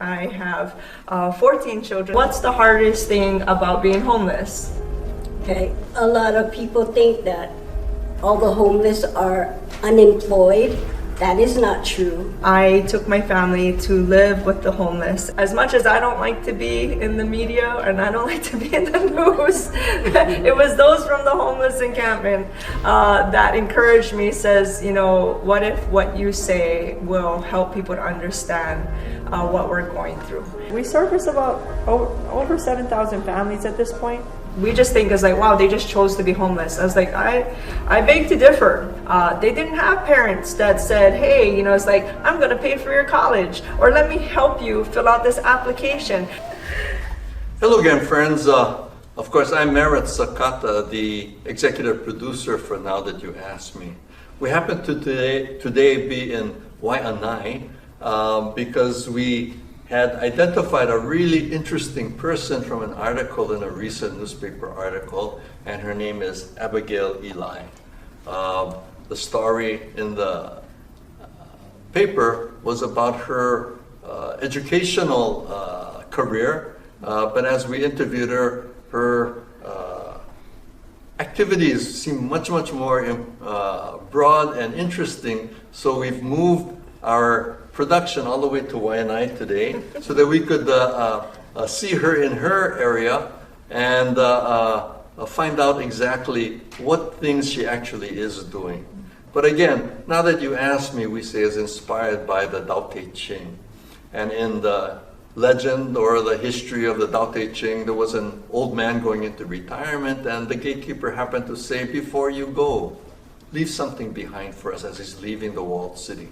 I have 14 children. What's the hardest thing about being homeless? Okay, a lot of people think that all the homeless are unemployed. That is not true. I took my family to live with the homeless. As much as I don't like to be in the media and I don't like to be in the news, it was those from the homeless encampment that encouraged me, says, you know, what if what you say will help people to understand what we're going through. We service about over 7,000 families at this point. We just think it's like, wow, they just chose to be homeless. I was like, I beg to differ. They didn't have parents that said, hey, you know, it's like, I'm gonna pay for your college, or let me help you fill out this application. Hello again, friends. Of course, I'm Merit Sakata, the executive producer for Now That You Ask Me. We happen to today be in Waianae because we had identified a really interesting person from an article in a recent newspaper article, and her name is Abigail Eli. The story in the paper was about her educational career, but as we interviewed her, her activities seem much more broad and interesting, so we've moved our production all the way to Waianae today so that we could see her in her area and find out exactly what things she actually is doing. But again, Now That You Ask Me, we say is inspired by the Tao Te Ching. And in the legend or the history of the Tao Te Ching, there was an old man going into retirement, and the gatekeeper happened to say, before you go, leave something behind for us, as he's leaving the walled city.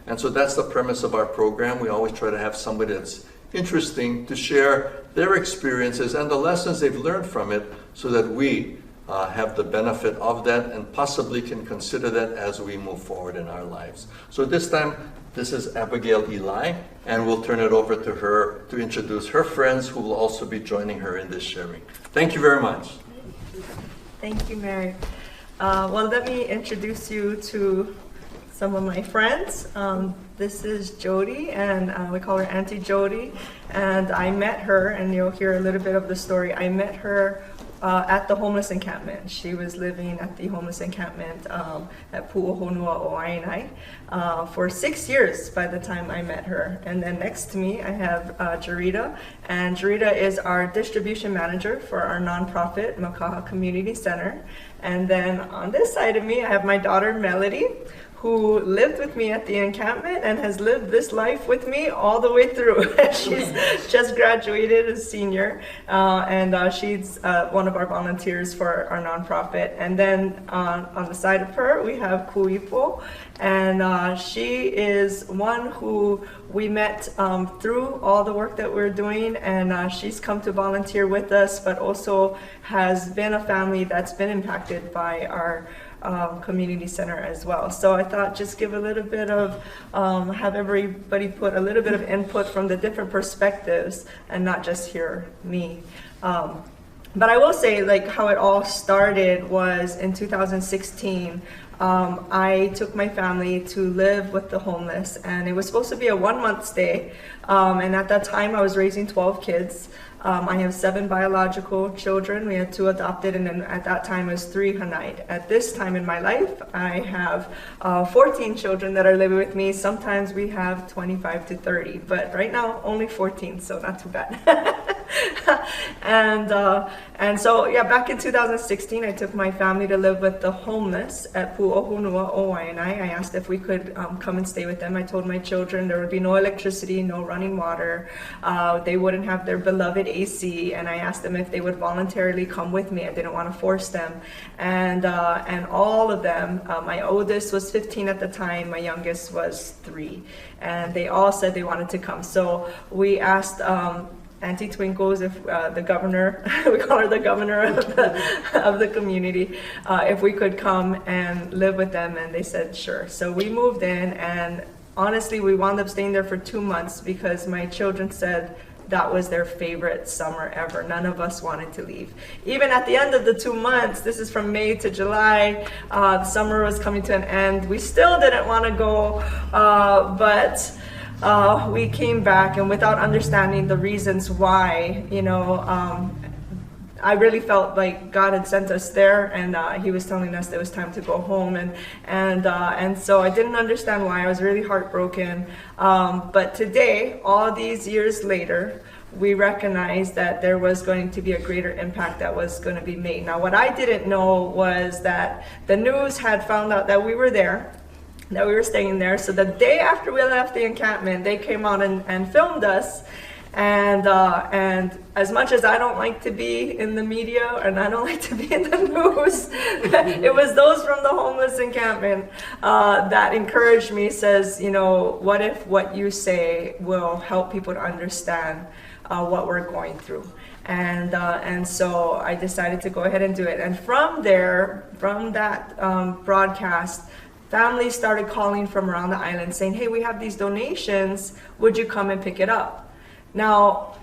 And so that's the premise of our program. We always try to have somebody that's interesting to share their experiences and the lessons they've learned from it, so that we have the benefit of that and possibly can consider that as we move forward in our lives. So this time, this is Abigail Eli, and we'll turn it over to her to introduce her friends who will also be joining her in this sharing. Thank you very much. Thank you, Mary. Well, let me introduce you to some of my friends. This is Jody, and we call her Auntie Jody. And I met her, and you'll hear a little bit of the story. I met her at the homeless encampment. She was living at the homeless encampment at Pu'uhonua o Waianae for 6 years by the time I met her. And then next to me I have Jarita, and Jarita is our distribution manager for our nonprofit Makaha Community Center. And then on this side of me I have my daughter Melody, who lived with me at the encampment and has lived this life with me all the way through. She's just graduated as senior, and she's one of our volunteers for our nonprofit. And then on the side of her, we have Kuipo, and she is one who we met through all the work that we're doing, and she's come to volunteer with us, but also has been a family that's been impacted by our community center as well. So I thought just give a little bit of, have everybody put a little bit of input from the different perspectives and not just hear me. But I will say, like, how it all started was in 2016. I took my family to live with the homeless, and it was supposed to be a 1-month stay. And at that time I was raising 12 kids. I have 7 biological children. We had 2 adopted, and then at that time it was 3 Hanite. At this time in my life, I have 14 children that are living with me. Sometimes we have 25 to 30, but right now only 14, so not too bad. And so yeah, back in 2016, I took my family to live with the homeless at Pu'uhonua o Waianae. I asked if we could come and stay with them. I told my children there would be no electricity, no running water. They wouldn't have their beloved AC, and I asked them if they would voluntarily come with me. I didn't want to force them, and all of them, my oldest was 15 at the time, my youngest was 3, and they all said they wanted to come. So we asked Auntie Twinkles, if the governor, we call her the governor of the community, if we could come and live with them, and they said sure. So we moved in, and honestly we wound up staying there for 2 months because my children said that was their favorite summer ever. None of us wanted to leave. Even at the end of the 2 months, this is from May to July, the summer was coming to an end. We still didn't want to go, but we came back, and without understanding the reasons why, I really felt like God had sent us there, and He was telling us it was time to go home, and so I didn't understand why. I was really heartbroken. But today, all these years later, we recognized that there was going to be a greater impact that was going to be made. Now, what I didn't know was that the news had found out that we were there, that we were staying there. So the day after we left the encampment, they came out and filmed us. And as much as I don't like to be in the media and I don't like to be in the news, it was those from the homeless encampment that encouraged me, says, what if what you say will help people to understand what we're going through? And so I decided to go ahead and do it. And from there, from that broadcast, families started calling from around the island saying, hey, we have these donations, would you come and pick it up? Now,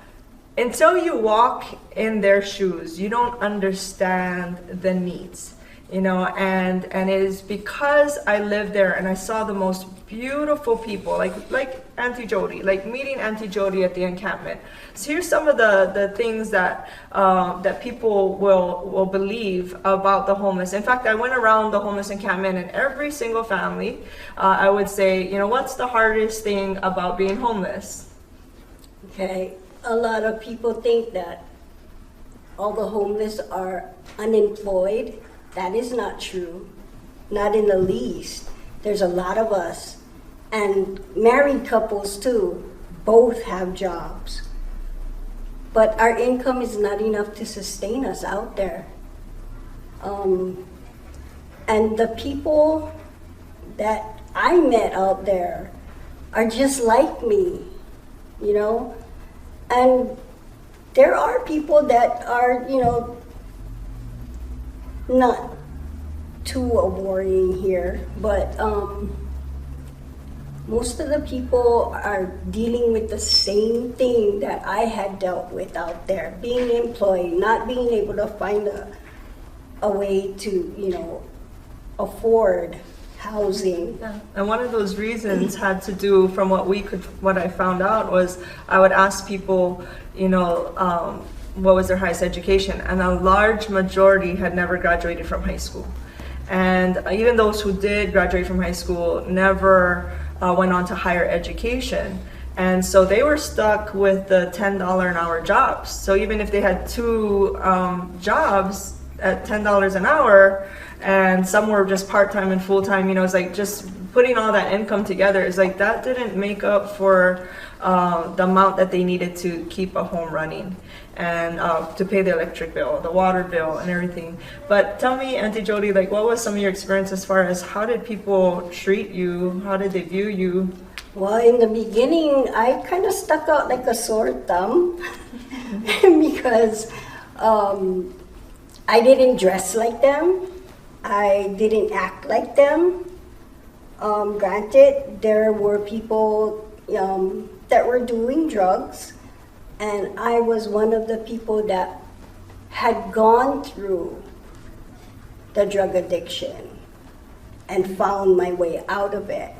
until you walk in their shoes, you don't understand the needs, and it is because I lived there and I saw the most beautiful people, like Auntie Jody, like meeting Auntie Jody at the encampment. So here's some of the things that that people will believe about the homeless. In fact, I went around the homeless encampment, and every single family, I would say, what's the hardest thing about being homeless? Okay, a lot of people think that all the homeless are unemployed. That is not true, not in the least. There's a lot of us, and married couples too, both have jobs. But our income is not enough to sustain us out there. And the people that I met out there are just like me, And there are people that are, not too worrying here, but most of the people are dealing with the same thing that I had dealt with out there, being employed, not being able to find a way to, afford housing. Yeah. And one of those reasons had to do, from what I found out was, I would ask people, what was their highest education, and a large majority had never graduated from high school. And even those who did graduate from high school never went on to higher education. And so they were stuck with the $10 an hour jobs. So even if they had two jobs at $10 an hour, and some were just part-time and full-time, it's like just putting all that income together is like, that didn't make up for the amount that they needed to keep a home running, and to pay the electric bill, the water bill, and everything. But tell me, Auntie Jody, what was some of your experience as far as how did people treat you? How did they view you? Well, in the beginning, I kind of stuck out like a sore thumb because I didn't dress like them. I didn't act like them. Granted, there were people that were doing drugs, and I was one of the people that had gone through the drug addiction and found my way out of it.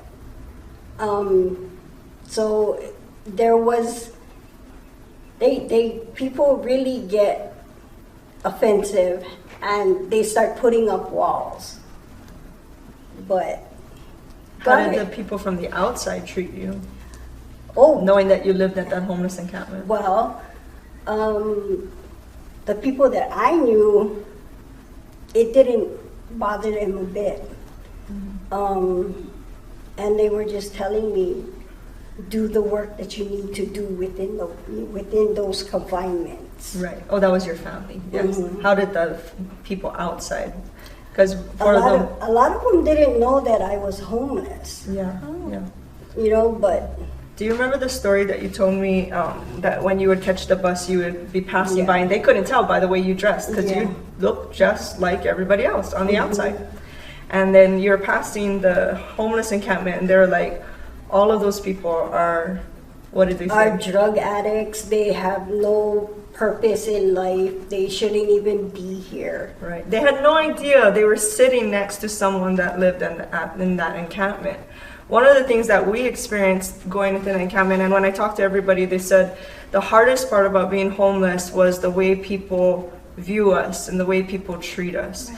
So there was, people really get offensive and they start putting up walls. But how did the people from the outside treat you? Oh, knowing that you lived at that homeless encampment? Well, the people that I knew, it didn't bother them a bit. Mm-hmm. And they were just telling me, do the work that you need to do within those confinements. Right. Oh, that was your family. Yes. Mm-hmm. How did the people outside? Because a lot of them didn't know that I was homeless. Yeah. Yeah. But. Do you remember the story that you told me that when you would catch the bus, you would be passing by and they couldn't tell by the way you dressed because you looked just like everybody else on the outside. And then you're passing the homeless encampment and they're like, all of those people are, what did they say? Are drug addicts. They have no purpose in life. They shouldn't even be here. Right. They had no idea they were sitting next to someone that lived in that encampment. one of the things that we experienced going into the encampment, and when I talked to everybody, they said the hardest part about being homeless was the way people view us and the way people treat us.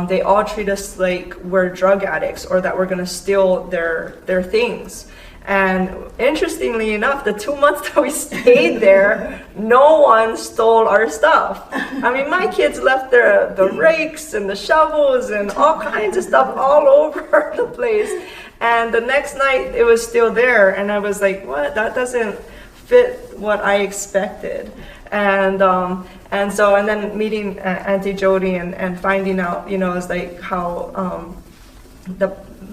They all treat us like we're drug addicts or that we're going to steal their things. And interestingly enough, the 2 months that we stayed there, no one stole our stuff. I mean, my kids left the rakes and the shovels and all kinds of stuff all over the place. And the next night, it was still there. And I was like, what? That doesn't fit what I expected. And then meeting Auntie Jody and finding out, it's like how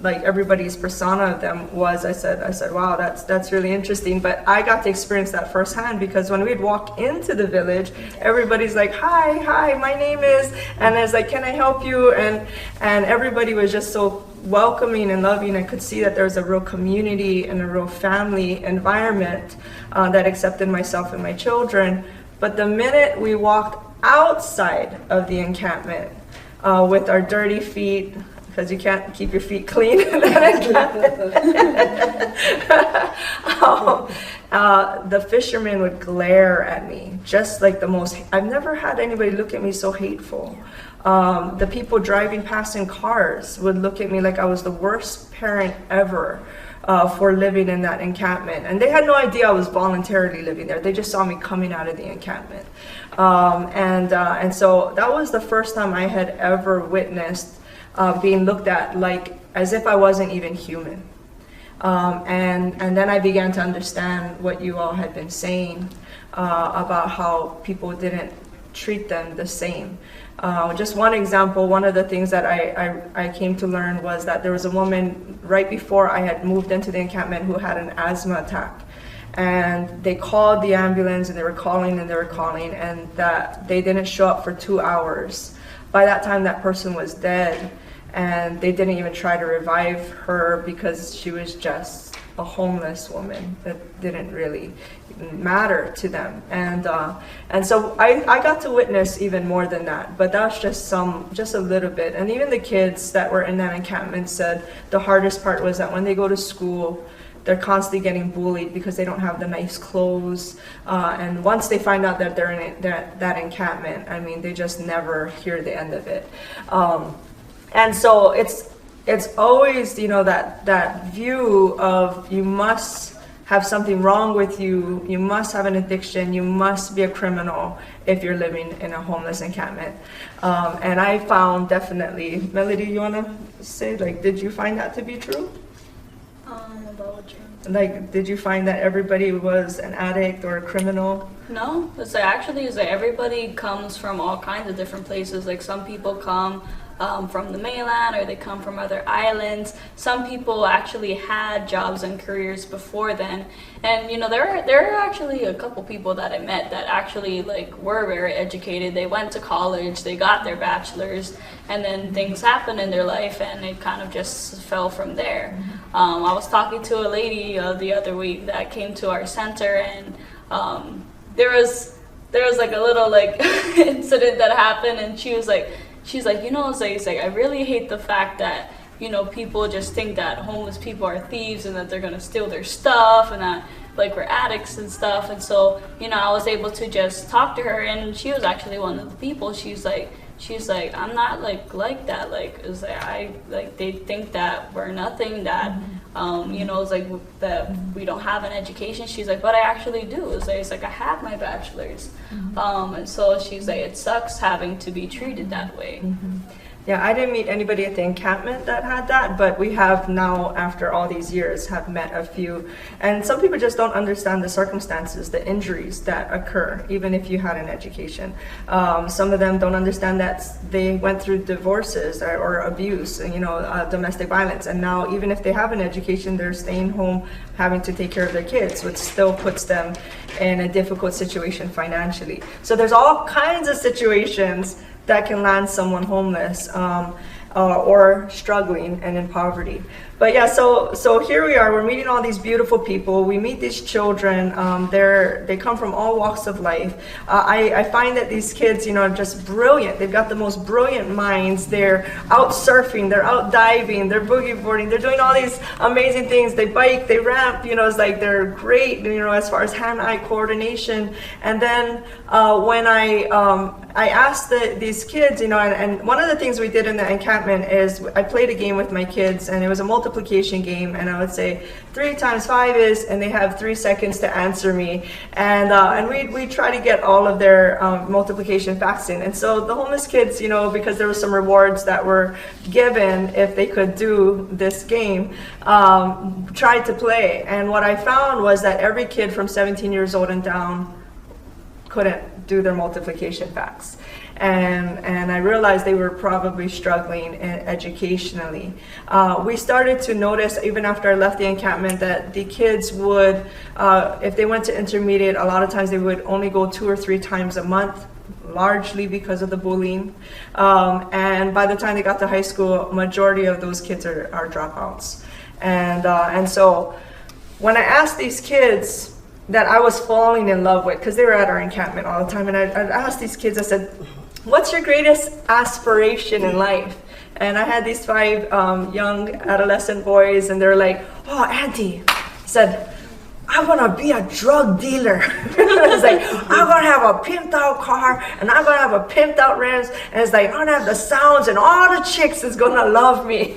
everybody's persona of them was. I said, wow, that's really interesting. But I got to experience that firsthand, because when we'd walk into the village, everybody's like, hi, my name is, and it's like, can I help you? And everybody was just so welcoming and loving. I could see that there was a real community and a real family environment that accepted myself and my children. But the minute we walked outside of the encampment with our dirty feet, because you can't keep your feet clean in that encampment, the fishermen would glare at me, just like the most. I've never had anybody look at me so hateful. The people driving past in cars would look at me like I was the worst parent ever. For living in that encampment, and they had no idea I was voluntarily living there. They just saw me coming out of the encampment, and so that was the first time I had ever witnessed being looked at like as if I wasn't even human. And then I began to understand what you all had been saying about how people didn't treat them the same. Just one example, one of the things that I came to learn was that there was a woman right before I had moved into the encampment who had an asthma attack. And they called the ambulance, and they were calling, and that they didn't show up for 2 hours. By that time, that person was dead, and they didn't even try to revive her because she was just a homeless woman that didn't really matter to them. And so I got to witness even more than that, but that's just a little bit. And even the kids that were in that encampment said the hardest part was that when they go to school, they're constantly getting bullied because they don't have the nice clothes. And once they find out that they're in that encampment, I mean, they just never hear the end of it. And so it's always, that view of you must have something wrong with you, you must have an addiction, you must be a criminal if you're living in a homeless encampment. And I found definitely, Melody, you want to say, did you find that to be true? About what you... Did you find that everybody was an addict or a criminal? No, it's like everybody comes from all kinds of different places. Like some people come from the mainland, or they come from other islands. Some people actually had jobs and careers before then. And there are actually a couple people that I met that actually were very educated. They went to college, they got their bachelor's, and then things happened in their life and it kind of just fell from there. I was talking to a lady the other week that came to our center, and there was a little incident that happened, and she's like, I really hate the fact that, people just think that homeless people are thieves and that they're going to steal their stuff and that we're addicts and stuff. And so, I was able to just talk to her, and she was actually one of the people. She's like, I'm not like that. They think that we're nothing, that, it's that we don't have an education. She's like, but I actually do. It's like I have my bachelor's. And so she's like, it sucks having to be treated that way. Yeah, I didn't meet anybody at the encampment that had that, but we have now, after all these years, have met a few. And some people just don't understand the circumstances, the injuries that occur, even if you had an education. Some of them don't understand that they went through divorces or abuse, domestic violence. And now, even if they have an education, they're staying home, having to take care of their kids, which still puts them in a difficult situation financially. So there's all kinds of situations that can land someone homeless. or struggling and in poverty. But yeah, so here we are. We're meeting all these beautiful people. We meet these children. They come from all walks of life. I find that these kids, are just brilliant. They've got the most brilliant minds. They're out surfing. They're out diving. They're boogie boarding. They're doing all these amazing things. They bike. They ramp. It's like they're great. As far as hand-eye coordination. And then when I asked these kids, and one of the things we did in the encampment is I played a game with my kids, and it was a multiplication game, and I would say 3 times 5 is, and they have 3 seconds to answer me, and we try to get all of their multiplication facts in. And so the homeless kids, because there were some rewards that were given if they could do this game, tried to play. And what I found was that every kid from 17 years old and down couldn't do their multiplication facts. And I realized they were probably struggling educationally. We started to notice, even after I left the encampment, that the kids would, if they went to intermediate, a lot of times they would only go 2 or 3 times a month, largely because of the bullying. And by the time they got to high school, majority of those kids are dropouts. And so when I asked these kids that I was falling in love with, because they were at our encampment all the time, and I'd asked these kids, I said, what's your greatest aspiration in life? And I had these 5 young adolescent boys, and they're like, oh, Auntie, I said, I want to be a drug dealer. It's like, I'm going to have a pimped out car, and I'm going to have a pimped out rims, and it's like, I'm going to have the sounds, and all the chicks is going to love me.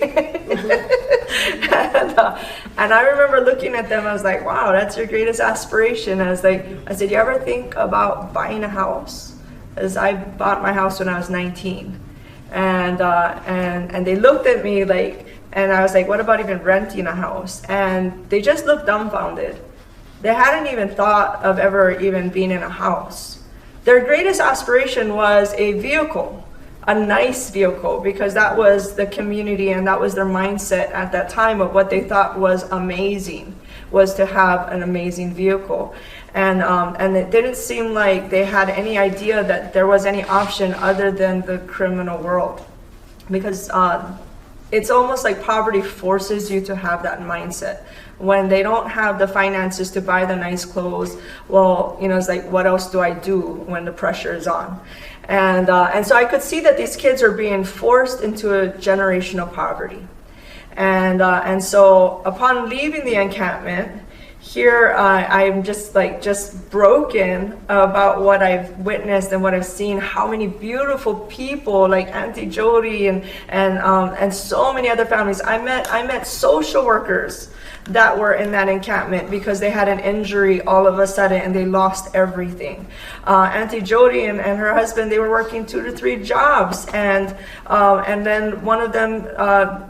And I remember looking at them, I was like, wow, that's your greatest aspiration. I said, you ever think about buying a house? As I bought my house when I was 19. And they looked at me like, and I was like, what about even renting a house? And they just looked dumbfounded. They hadn't even thought of ever even being in a house. Their greatest aspiration was a vehicle, a nice vehicle, because that was the community and that was their mindset at that time of what they thought was amazing, was to have an amazing vehicle. And it didn't seem like they had any idea that there was any option other than the criminal world, because it's almost like poverty forces you to have that mindset. When they don't have the finances to buy the nice clothes, well, it's like, what else do I do when the pressure is on? And so I could see that these kids are being forced into a generational poverty. And so upon leaving the encampment, here I'm just broken about what I've witnessed and what I've seen, how many beautiful people like Auntie Jody and so many other families. I met social workers that were in that encampment because they had an injury all of a sudden and they lost everything. Auntie Jody and her husband, they were working 2 to 3 jobs, and then one of them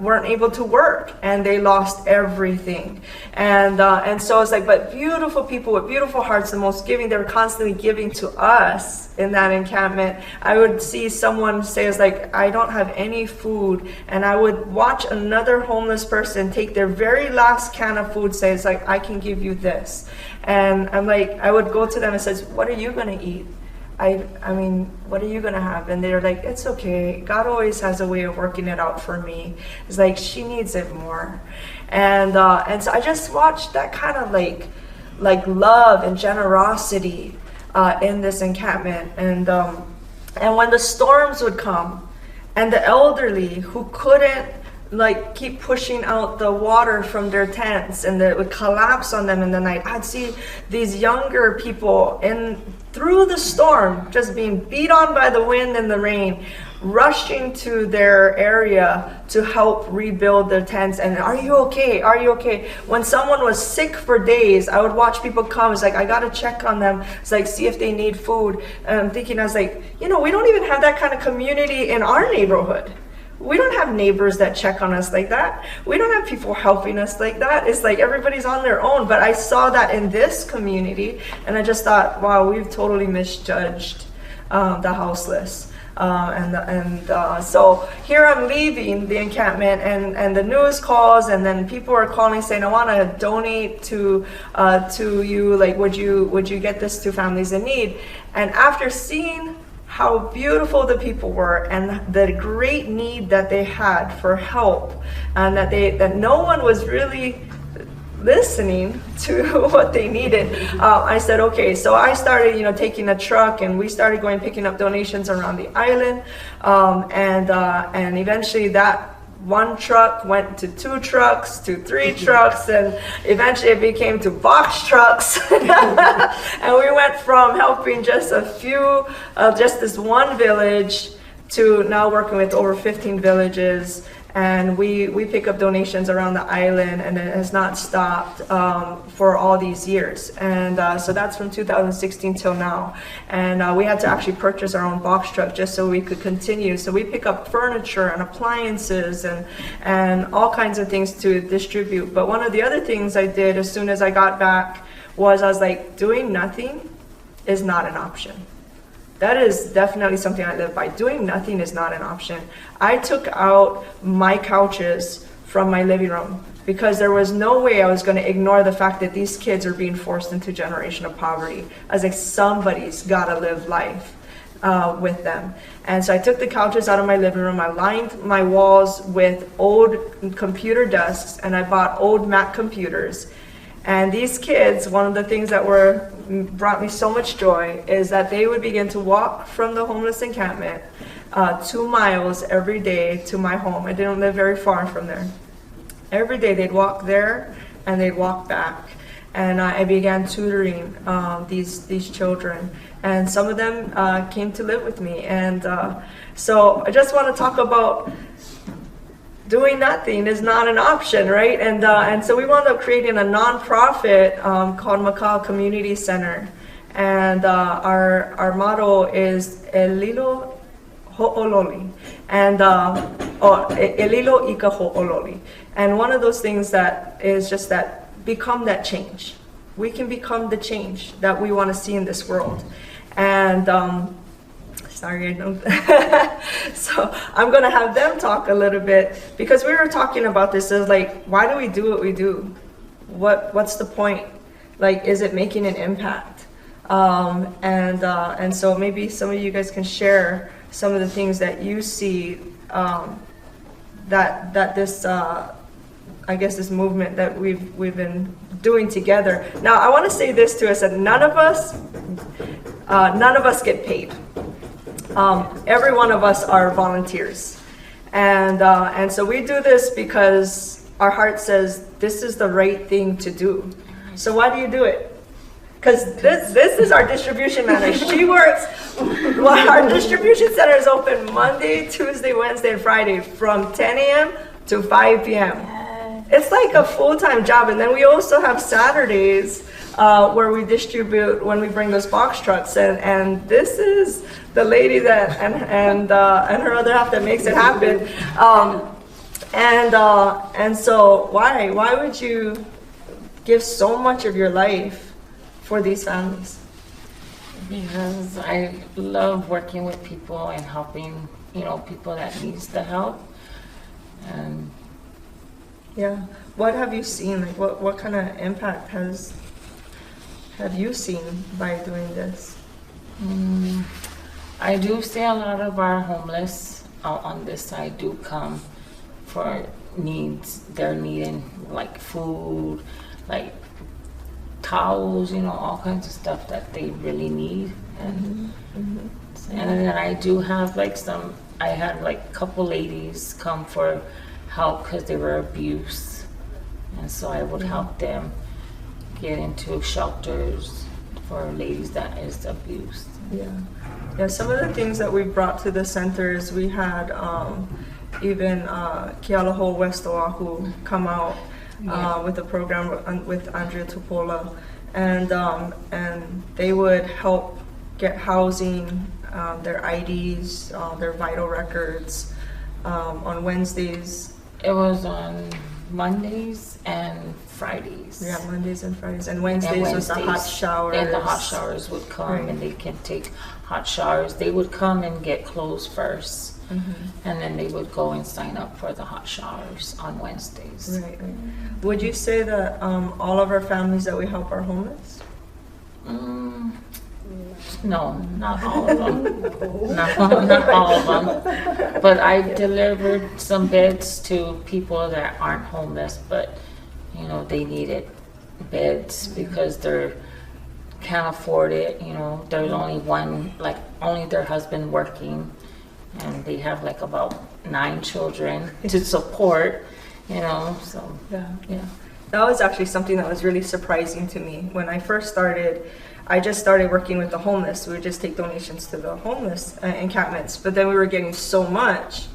weren't able to work and they lost everything. And so it's like, but beautiful people with beautiful hearts, the most giving, they were constantly giving to us in that encampment. I would see someone say, it's like, I don't have any food, and I would watch another homeless person take their very last can of food, say, it's like, I can give you this. And I'm like, I would go to them and says, what are you going to eat? I mean, what are you going to have? And they're like, it's okay. God always has a way of working it out for me. It's like, she needs it more. And so I just watched that kind of like love and generosity in this encampment. And when the storms would come and the elderly who couldn't keep pushing out the water from their tents and it would collapse on them in the night, I'd see these younger people through the storm, just being beat on by the wind and the rain, rushing to their area to help rebuild their tents. And are you okay? Are you okay? When someone was sick for days, I would watch people come. It's like, I got to check on them. It's like, see if they need food. And I'm thinking, I was like, we don't even have that kind of community in our neighborhood. We don't have neighbors that check on us like that. We don't have people helping us like that. It's like everybody's on their own. But I saw that in this community, and I just thought, wow, we've totally misjudged the houseless. So here I'm leaving the encampment, and the news calls, and then people are calling saying, I want to donate to you. Like, would you get this to families in need? And after seeing how beautiful the people were and the great need that they had for help, and that no one was really listening to what they needed. I said, okay, so I started, taking a truck, and we started going picking up donations around the island, and eventually that one truck went to 2 trucks to 3 trucks, and eventually it became to box trucks. And we went from helping just a few, just this one village, to now working with over 15 villages. And we pick up donations around the island, and it has not stopped for all these years. And so that's from 2016 till now. And we had to actually purchase our own box truck just so we could continue. So we pick up furniture and appliances and all kinds of things to distribute. But one of the other things I did as soon as I got back was I was like, doing nothing is not an option. That is definitely something I live by. Doing nothing is not an option. I took out my couches from my living room because there was no way I was going to ignore the fact that these kids are being forced into generational poverty. I was like, somebody's got to live life with them. And so I took the couches out of my living room. I lined my walls with old computer desks, and I bought old Mac computers. And these kids, one of the things that brought me so much joy is that they would begin to walk from the homeless encampment 2 miles every day to my home. I didn't live very far from there. Every day they'd walk there and they'd walk back. And I began tutoring these children. And some of them came to live with me. And so I just want to talk about doing nothing is not an option, right? And so we wound up creating a nonprofit called Macau Community Center, and our motto is Elilo Ho'ololi, and Elilo Ika Ho'ololi. And one of those things that is just that become that change. We can become the change that we want to see in this world. And sorry, I don't. So I'm going to have them talk a little bit, because we were talking about this as like, why do we do what we do? What's the point? Like, is it making an impact? And so maybe some of you guys can share some of the things that you see that this I guess this movement that we've been doing together. Now I want to say this to us, that none of us get paid. Every one of us are volunteers, and so we do this because our heart says this is the right thing to do. So why do you do it? Because this is our distribution manager. She works. Well, our distribution center is open Monday, Tuesday, Wednesday, and Friday from 10 a.m. to 5 p.m. It's like a full-time job. And then we also have Saturdays where we distribute when we bring those box trucks. And this is the lady that and her other half that makes it happen. And so why would you give so much of your life for these families? Because I love working with people and helping, people that needs the help. And yeah, what have you seen? Like, what kind of impact have you seen by doing this? I do see a lot of our homeless out on this side do come for needs. They're needing like food, like towels, all kinds of stuff that they really need. And and then I do have I had a couple ladies come for help because they were abused, and so I would help them get into shelters for ladies that is abused. Yeah, some of the things that we brought to the centers, we had even Kealoha West Oahu come out with a program with Andrea Tupola, and they would help get housing, their IDs, their vital records on Wednesdays. It was on Mondays and Fridays. Yeah, Mondays and Fridays. And Wednesdays was the hot showers. And the hot showers would come, and they can take hot showers. They would come and get clothes first, and then they would go and sign up for the hot showers on Wednesdays. Right. Would you say that all of our families that we help are homeless? No, not all of them. Not all of them. But I delivered some beds to people that aren't homeless, but you know, they needed beds because they can't afford it. You know, there's only one, like only their husband working, and they have like about 9 children to support. You know, so Yeah. yeah. That was actually something that was really surprising to me. When I first started, I just started working with the homeless. We would just take donations to the homeless encampments. But then we were getting so much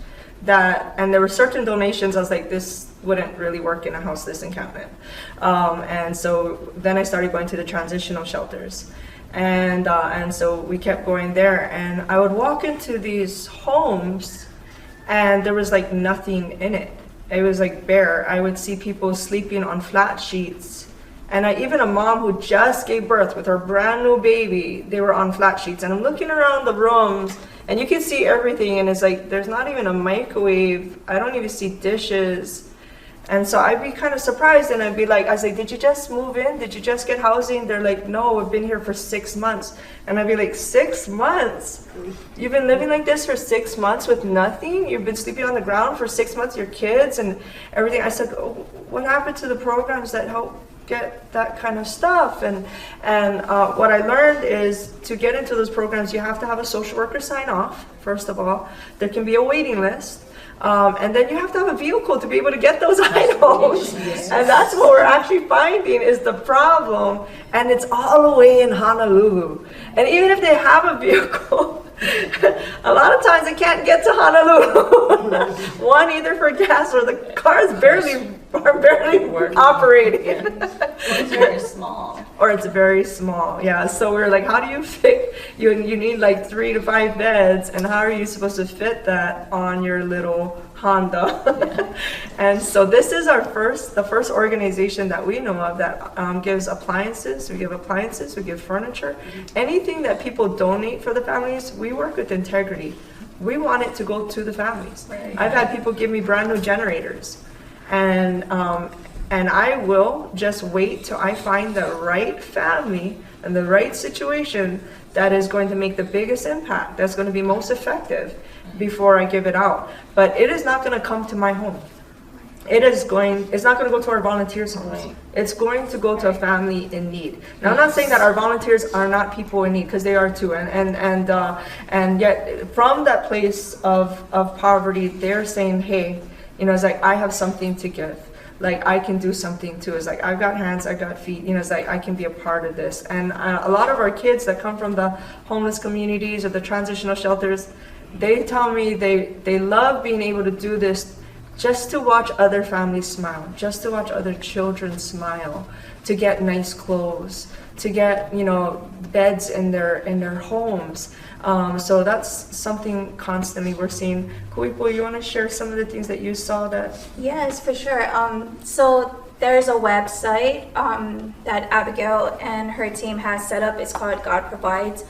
that, and there were certain donations, I was like, this wouldn't really work in a houseless encampment. And so then I started going to the transitional shelters. And so we kept going there. And I would walk into these homes and there was like nothing in it. It was like bare. I would see people sleeping on flat sheets. And even a mom who just gave birth with her brand new baby, they were on flat sheets. And I'm looking around the rooms and you can see everything. And it's like, there's not even a microwave. I don't even see dishes. And so I'd be kind of surprised and I'd be like, I was like, did you just move in? Did you just get housing? They're like, no, we've been here for 6 months. And I'd be like, 6 months? You've been living like this for 6 months with nothing? You've been sleeping on the ground for 6 months, your kids and everything. I said, oh, what happened to the programs that help get that kind of stuff? And what I learned is to get into those programs, you have to have a social worker sign off, first of all. There can be a waiting list. And then you have to have a vehicle to be able to get those items. Yes. And that's what we're actually finding is the problem. And it's all the way in Honolulu. And even if they have a vehicle, a lot of times they can't get to Honolulu. One, either for gas or the car is barely operating. It's very small. Or it's very small, yeah. So we're like, how do you fit? You need like 3 to 5 beds, and how are you supposed to fit that on your little Honda? Yeah. And so this is the first organization that we know of that gives appliances. We give appliances, we give furniture, anything that people donate for the families. We work with integrity. We want it to go to the families. Right. I've had people give me brand new generators, and I will just wait till I find the right family and the right situation that is going to make the biggest impact, that's going to be most effective before I give it out. But it is not going to come to my home. It's not going to go to our volunteers' homes. Right. It's going to go to a family in need. Now, I'm not saying that our volunteers are not people in need, because they are too. And yet, from that place of poverty, they're saying, hey, you know, it's like, I have something to give. Like, I can do something too. It's like, I've got hands, I've got feet, you know, it's like, I can be a part of this. And a lot of our kids that come from the homeless communities or the transitional shelters, they tell me they love being able to do this just to watch other families smile, just to watch other children smile, to get nice clothes, to get, you know, beds in their homes. So that's something constantly we're seeing. Kuipo, you want to share some of the things that you saw that? Yes, for sure. So there's a website that Abigail and her team has set up. It's called God Provides.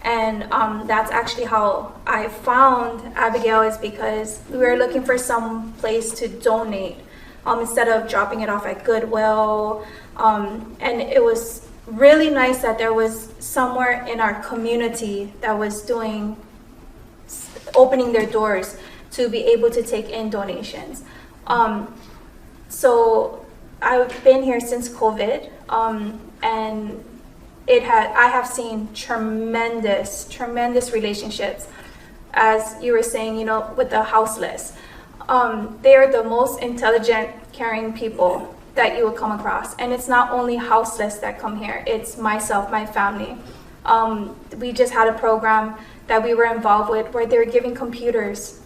And that's actually how I found Abigail, is because we were looking for some place to donate instead of dropping it off at Goodwill. And it was really nice that there was somewhere in our community that was opening their doors to be able to take in donations. So I've been here since COVID, and I have seen tremendous relationships, as you were saying, you know, with the houseless. They are the most intelligent, caring people that you will come across. And it's not only houseless that come here, it's myself, my family. We just had a program that we were involved with where they were giving computers.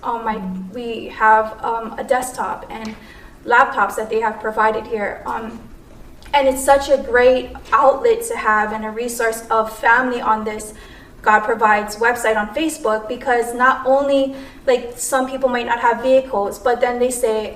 We have a desktop and laptops that they have provided here. And it's such a great outlet to have and a resource of family on this God Provides website on Facebook, because not only, like, some people might not have vehicles, but then they say,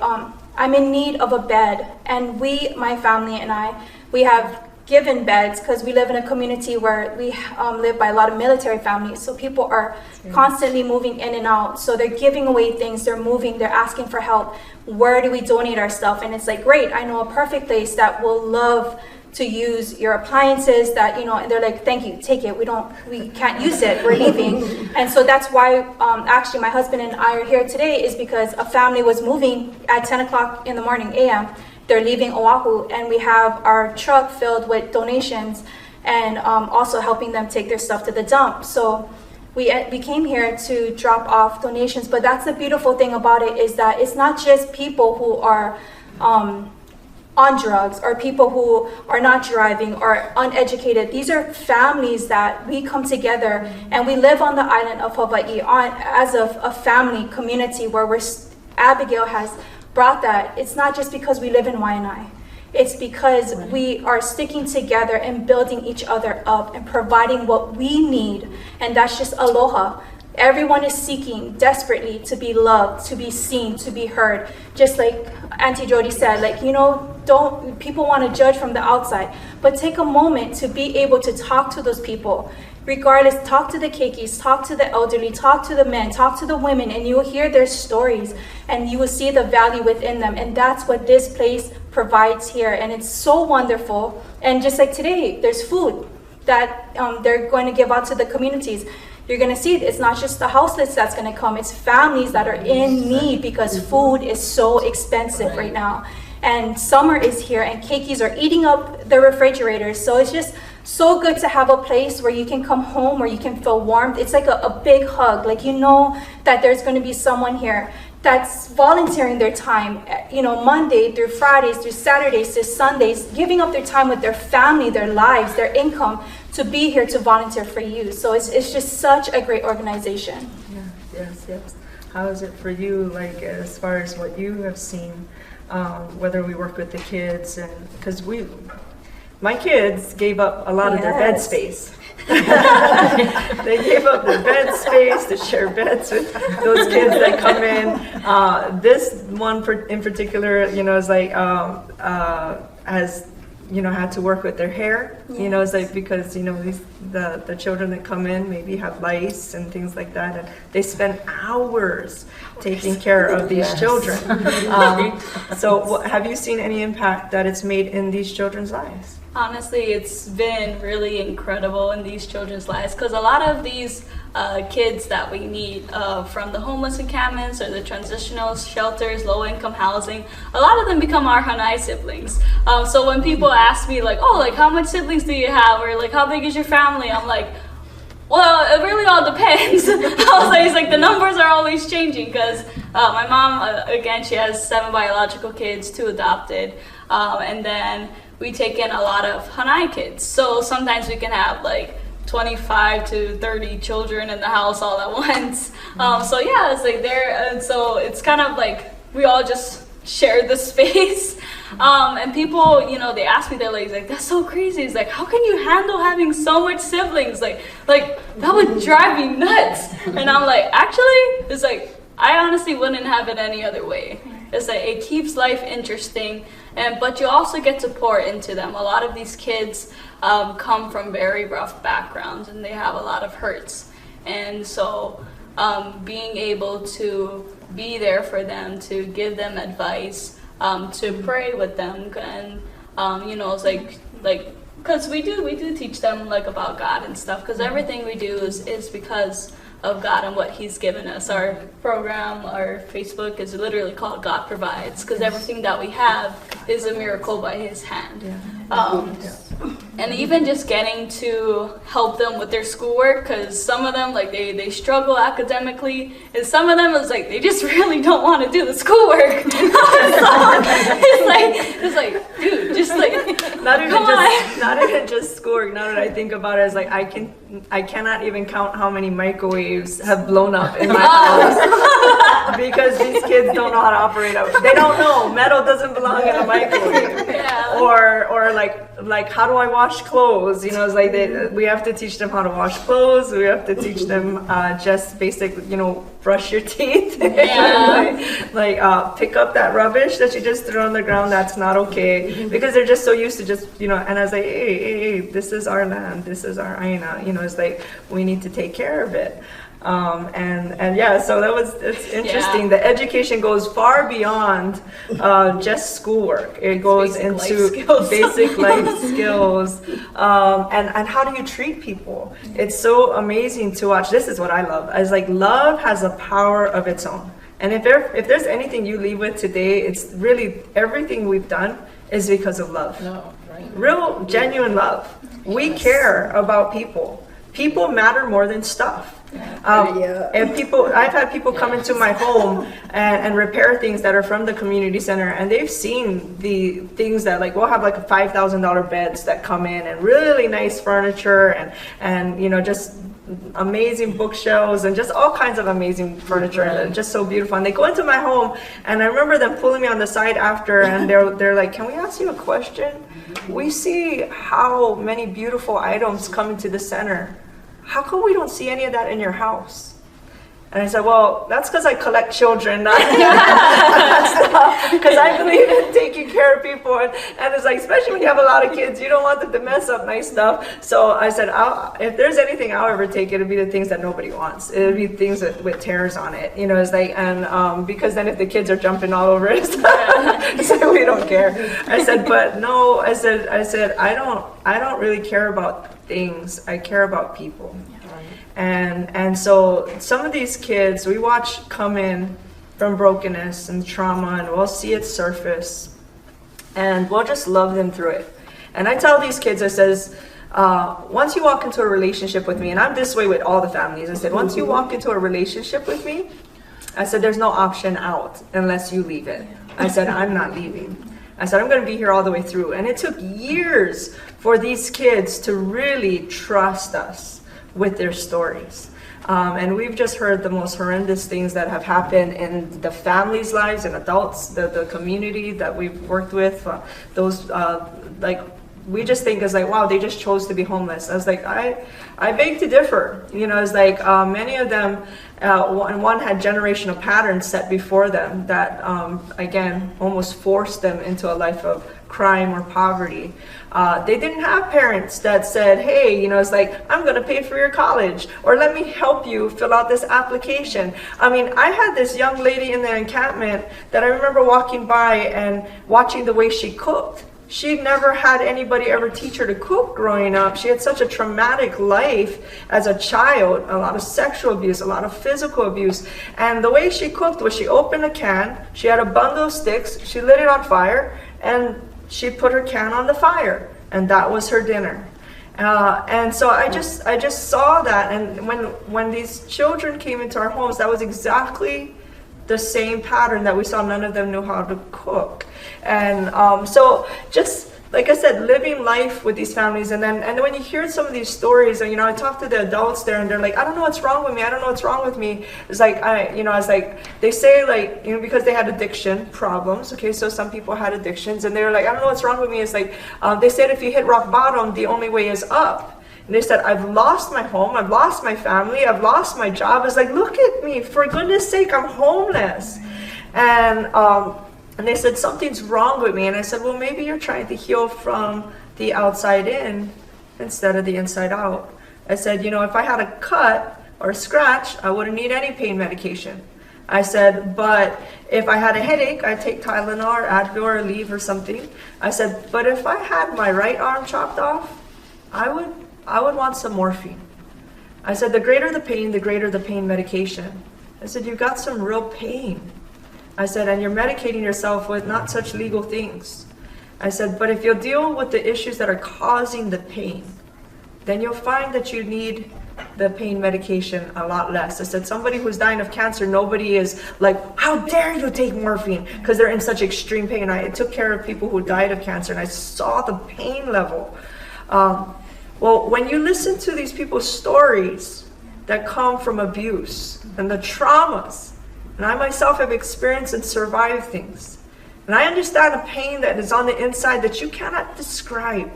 I'm in need of a bed. And my family and we have given beds, because we live in a community where we live by a lot of military families. So people are constantly moving in and out. So they're giving away things, they're moving, they're asking for help. Where do we donate our stuff? And it's like, great, I know a perfect place that will love to use your appliances that, you know, and they're like, thank you, take it. We can't use it, we're leaving. And so that's why actually my husband and I are here today, is because a family was moving at 10 o'clock in the morning a.m. They're leaving Oahu, and we have our truck filled with donations and also helping them take their stuff to the dump. So we came here to drop off donations, but that's the beautiful thing about it, is that it's not just people who are on drugs or people who are not driving or uneducated. These are families that we come together, and we live on the island of Hawaii as a family community where Abigail has brought that. It's not just because we live in Waianae. It's because we are sticking together and building each other up and providing what we need, and that's just aloha. Everyone is seeking desperately to be loved, to be seen, to be heard. Just like Auntie Jody said, like, you know, people want to judge from the outside, but take a moment to be able to talk to those people. Regardless, talk to the keikis, talk to the elderly, talk to the men, talk to the women, and you will hear their stories and you will see the value within them. And that's what this place provides here. And it's so wonderful. And just like today, there's food that they're going to give out to the communities. You're going to see it's not just the houseless that's going to come, it's families that are in need because food is so expensive right now. And summer is here and keikis are eating up the refrigerators. So it's just so good to have a place where you can come home, where you can feel warmth. It's like a big hug. Like, you know that there's going to be someone here that's volunteering their time, you know, Monday through Fridays, through Saturdays, to Sundays, giving up their time with their family, their lives, their income, to be here to volunteer for you. So it's just such a great organization. Yeah, yes. How is it for you, like, as far as what you have seen, whether we work with the kids, and because my kids gave up a lot of their bed space. They gave up their bed space to share beds with those kids that come in. This one in particular, you know, is like has, you know, had to work with their hair. Yes. You know, it's like, because, you know, the children that come in maybe have lice and things like that, and they spend hours taking care of these children. So have you seen any impact that it's made in these children's lives? Honestly, it's been really incredible in these children's lives, because a lot of these kids that we meet from the homeless encampments or the transitional shelters, low-income housing, a lot of them become our Hanai siblings. So when people ask me, like, oh, like, how much siblings do you have, or like, how big is your family, I'm like, well, it really all depends. I was like, it's like the numbers are always changing, because my mom, again, she has 7 biological kids, 2 adopted, and then we take in a lot of Hanai kids. So sometimes we can have like 25 to 30 children in the house all at once. So yeah, it's like there, so it's kind of like we all just share the space. And people, you know, they ask me, they're like, that's so crazy. It's like, how can you handle having so much siblings? Like that would drive me nuts. And I'm like, actually, it's like, I honestly wouldn't have it any other way. It's like, it keeps life interesting, but you also get to pour into them. A lot of these kids come from very rough backgrounds, and they have a lot of hurts. And so being able to be there for them, to give them advice, to pray with them, and you know, it's like because we do teach them like about God and stuff, because everything we do is because of God and what He's given us. Our program, our Facebook is literally called God Provides, because everything that we have is a miracle by His hand. And even just getting to help them with their schoolwork, because some of them, like, they struggle academically, and some of them is like they just really don't want to do the schoolwork. So it's like, dude, just like not even just schoolwork. Now that I think about it, it's like I cannot even count how many microwaves have blown up in my house because these kids don't know how to operate it. They don't know metal doesn't belong in a microwave. Yeah. Or like how do I wash clothes? You know, it's like we have to teach them how to wash clothes. We have to teach them just basic, you know, brush your teeth. Yeah. like pick up that rubbish that you just threw on the ground. That's not okay, because they're just so used to just, you know. And I was like, hey, this is our land. This is our aina. You know, it's like we need to take care of it. And yeah, so it's interesting. The education goes far beyond just schoolwork. It goes Basic into life skills. basic life skills, and how do you treat people? It's so amazing to watch. This is what I love. I was like, love has a power of its own. And if there's anything you leave with today, it's really everything we've done is because of love. No, right. Real, genuine love. We care about people. People matter more than stuff. Yeah. And I've had people come into my home and repair things that are from the community center, and they've seen the things that, like, we'll have like $5,000 beds that come in, and really nice furniture, and you know, just amazing bookshelves, and just all kinds of amazing furniture, and just so beautiful. And they go into my home, and I remember them pulling me on the side after, and they're like, "Can we ask you a question? We see how many beautiful items come into the center. How come we don't see any of that in your house?" And I said, "Well, that's because I collect children, because I believe in taking care of people." And it's like, especially when you have a lot of kids, you don't want them to mess up nice stuff. So I said, if there's anything I'll ever take, it'll be the things that nobody wants. It'll be things with tears on it, you know. It's like, and because then if the kids are jumping all over it, it's like, we don't care. I said, but no, I said, I don't really care about things. I care about people. And so some of these kids we watch come in from brokenness and trauma, and we'll see it surface, and we'll just love them through it. And I tell these kids, I says, once you walk into a relationship with me, and I'm this way with all the families, I said, once you walk into a relationship with me, I said, there's no option out unless you leave it. I said, I'm not leaving. I said, I'm going to be here all the way through. And it took years for these kids to really trust us with their stories. And we've just heard the most horrendous things that have happened in the families' lives and adults, the community that we've worked with. We just think it's like, wow, they just chose to be homeless. I was like, I beg to differ. You know, it's like many of them, one had generational patterns set before them that, again, almost forced them into a life of crime or poverty. They didn't have parents that said, hey, you know, it's like, I'm going to pay for your college, or let me help you fill out this application. I mean, I had this young lady in the encampment that I remember walking by and watching the way she cooked. She'd never had anybody ever teach her to cook growing up. She had such a traumatic life as a child, a lot of sexual abuse, a lot of physical abuse. And the way she cooked was she opened a can, she had a bundle of sticks, she lit it on fire, and she put her can on the fire, and that was her dinner. And so I just saw that, and when these children came into our homes, that was exactly the same pattern that we saw. None of them knew how to cook. And so just like I said, living life with these families, and then when you hear some of these stories, and you know, I talk to the adults there, and they're like, I don't know what's wrong with me. I don't know what's wrong with me. It's like it's like they say, like, you know, because they had addiction problems. Okay, so some people had addictions, and they were like, I don't know what's wrong with me. It's like they said, if you hit rock bottom, the only way is up. And they said, I've lost my home, I've lost my family, I've lost my job. It's like, look at me, for goodness sake, I'm homeless. And they said, something's wrong with me. And I said, well, maybe you're trying to heal from the outside in instead of the inside out. I said, you know, if I had a cut or a scratch, I wouldn't need any pain medication. I said, but if I had a headache, I'd take Tylenol or Advil or Aleve or something. I said, but if I had my right arm chopped off, I would want some morphine. I said, the greater the pain medication. I said, you've got some real pain. I said, and you're medicating yourself with not such legal things. I said, but if you'll deal with the issues that are causing the pain, then you'll find that you need the pain medication a lot less. I said, somebody who's dying of cancer, nobody is like, how dare you take morphine, because they're in such extreme pain. I took care of people who died of cancer, and I saw the pain level. Well, when you listen to these people's stories that come from abuse and the traumas, and I myself have experienced and survived things, and I understand the pain that is on the inside that you cannot describe,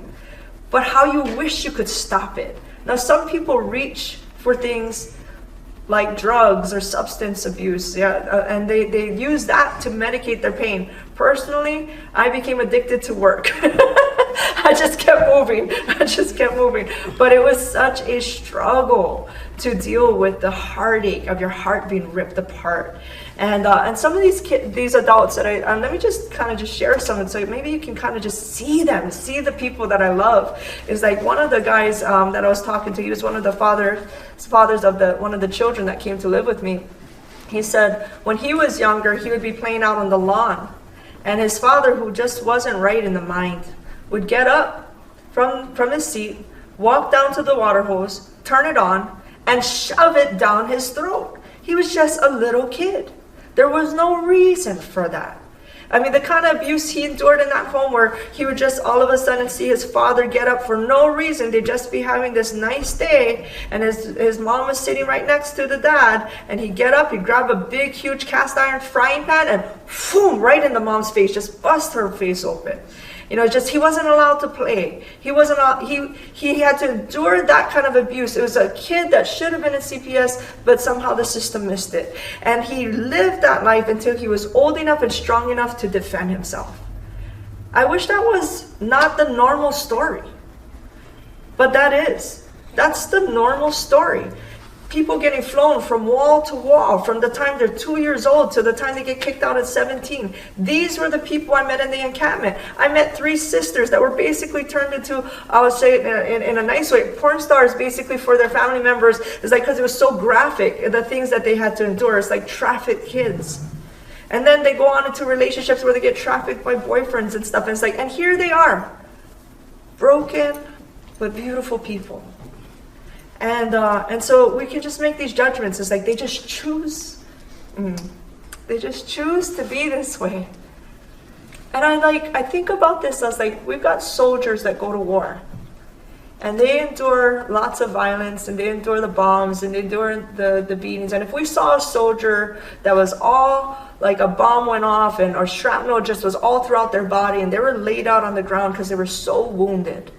but how you wish you could stop it. Now, some people reach for things like drugs or substance abuse, and they use that to medicate their pain. Personally, I became addicted to work. I just kept moving. I just kept moving. But it was such a struggle to deal with the heartache of your heart being ripped apart. And some of these adults that let me just kind of just share some, so maybe you can kind of just see them, see the people that I love. Is like one of the guys that I was talking to. He was one of the fathers of one of the children that came to live with me. He said when he was younger, he would be playing out on the lawn, and his father, who just wasn't right in the mind, would get up from his seat, walk down to the water hose, turn it on, and shove it down his throat. He was just a little kid. There was no reason for that. I mean, the kind of abuse he endured in that home, where he would just all of a sudden see his father get up for no reason. They'd just be having this nice day, and his mom was sitting right next to the dad, and he'd get up, he'd grab a big, huge cast iron frying pan, and boom, right in the mom's face, just bust her face open. You know, just he wasn't allowed to play. He had to endure that kind of abuse. It was a kid that should have been in CPS, but somehow the system missed it. And he lived that life until he was old enough and strong enough to defend himself. I wish that was not the normal story, but that is. That's the normal story. People getting flown from wall to wall from the time they're 2 years old to the time they get kicked out at 17. These were the people I met in the encampment. I met 3 sisters that were basically turned into, I would say in a nice way, porn stars basically for their family members. It's like, because it was so graphic, the things that they had to endure. It's like trafficked kids. And then they go on into relationships where they get trafficked by boyfriends and stuff. And it's like, and here they are, broken but beautiful people. And so we can just make these judgments. It's like they just choose. They just choose to be this way. And I think about this as like, we've got soldiers that go to war. And they endure lots of violence, and they endure the bombs, and they endure the beatings. And if we saw a soldier that was all like a bomb went off, or shrapnel just was all throughout their body, and they were laid out on the ground because they were so wounded.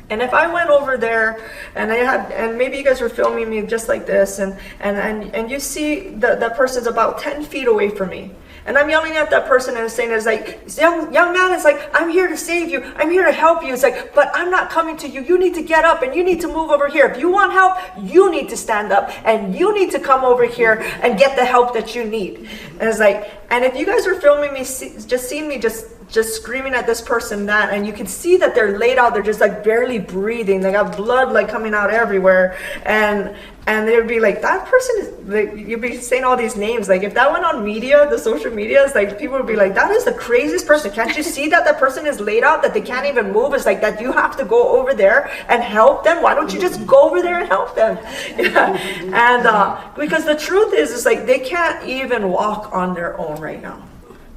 And if I went over there and maybe you guys were filming me just like this, and you see that person's about 10 feet away from me, and I'm yelling at that person and saying, it's like, young man, it's like, I'm here to save you, I'm here to help you. It's like, but I'm not coming to you. You need to get up and you need to move over here. If you want help, you need to stand up and you need to come over here and get the help that you need. And it's like, and if you guys were filming me, just seeing me just screaming at this person and you can see that they're laid out, they're just like barely breathing, they got blood like coming out everywhere, and they'd be like, that person is like, you'd be saying all these names, like if that went on media, the social media, it's like people would be like, that is the craziest person. Can't you see that person is laid out, that they can't even move? It's like that you have to go over there and help them. Why don't you just go over there and help them? Yeah. And because the truth is, it's like they can't even walk on their own right now.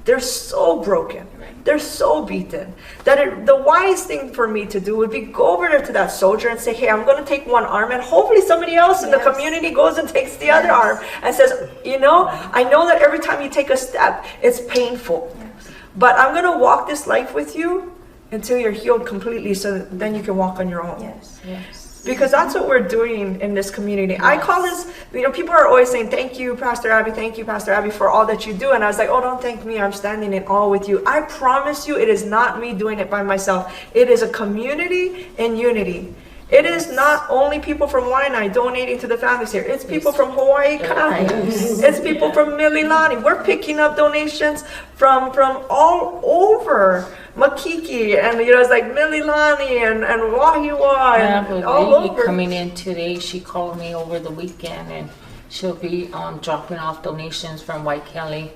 They're so broken. They're so beaten that the wise thing for me to do would be go over there to that soldier and say, hey, I'm going to take one arm, and hopefully somebody else in the community goes and takes the other arm and says, you know, I know that every time you take a step, it's painful, but I'm going to walk this life with you until you're healed completely, so then you can walk on your own. Yes. Because that's what we're doing in this community. Yes. I call this, you know, people are always saying, thank you, Pastor Abby, for all that you do. And I was like, oh, don't thank me. I'm standing in awe with you. I promise you, it is not me doing it by myself. It is a community in unity. It is not only people from Waianae donating to the families here. It's people from Hawaii County. It's people from Mililani. We're picking up donations from all over Makiki, and you know, it's like Mililani and Wahiwa and all lady over. Coming in today, she called me over the weekend, and she'll be dropping off donations from White Kelly.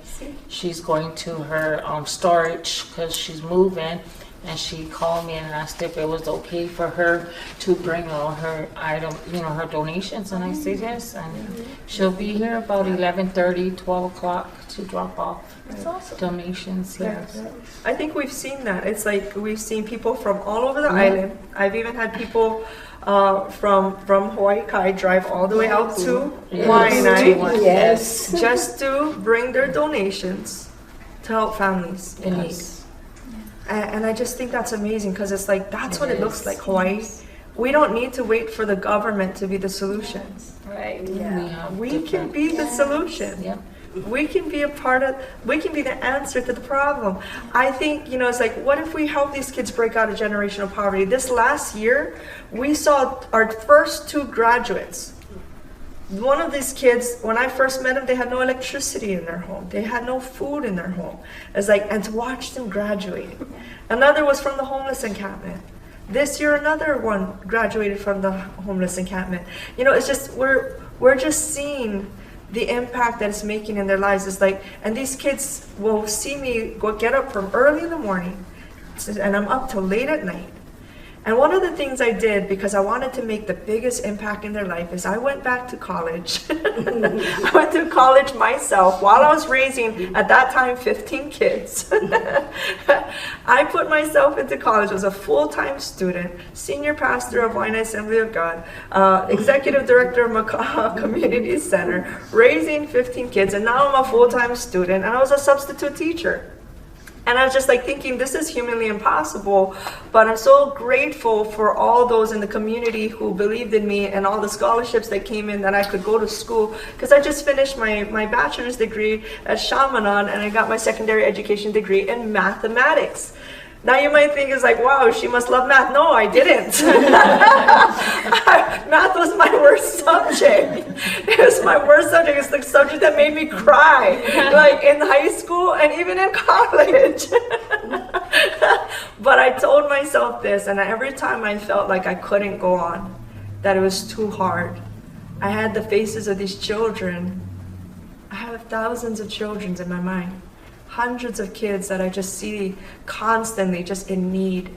She's going to her storage because she's moving. And she called me and asked if it was okay for her to bring all her item, you know, her donations. And I said yes. And she'll be here about 11:30, 12 o'clock to drop off donations. Yes. I think we've seen that. It's like we've seen people from all over the island. I've even had people from Hawaii Kai drive all the way out to Waianae. Yes. Just to bring their donations to help families in need. And I just think that's amazing, because it's like, that's what it looks like, Hawaii. We don't need to wait for the government to be the solution. Right. Yeah. We can be the solution. Yep. We can be we can be the answer to the problem. I think, it's like, what if we help these kids break out of generational poverty? This last year, we saw our first 2 graduates. One of these kids, when I first met them, they had no electricity in their home. They had no food in their home. It's like, and to watch them graduate. Another was from the homeless encampment. This year, another one graduated from the homeless encampment. It's just, we're just seeing the impact that it's making in their lives. It's like, and these kids will see me get up from early in the morning, and I'm up till late at night. And one of the things I did, because I wanted to make the biggest impact in their life, is I went back to college. I went to college myself while I was raising, at that time, 15 kids. I put myself into college as a full-time student, senior pastor of Wine Assembly of God, executive director of Macaw Community Center, raising 15 kids, and now I'm a full-time student, and I was a substitute teacher. And I was just like thinking, this is humanly impossible, but I'm so grateful for all those in the community who believed in me and all the scholarships that came in that I could go to school, because I just finished my bachelor's degree at Chaminade, and I got my secondary education degree in mathematics. Now you might think it's like, wow, she must love math. No, I didn't. Math was my worst subject. It was my worst subject. It's the subject that made me cry, like in high school and even in college. But I told myself this, and every time I felt like I couldn't go on, that it was too hard, I had the faces of these children. I have thousands of children in my mind. Hundreds of kids that I just see constantly just in need.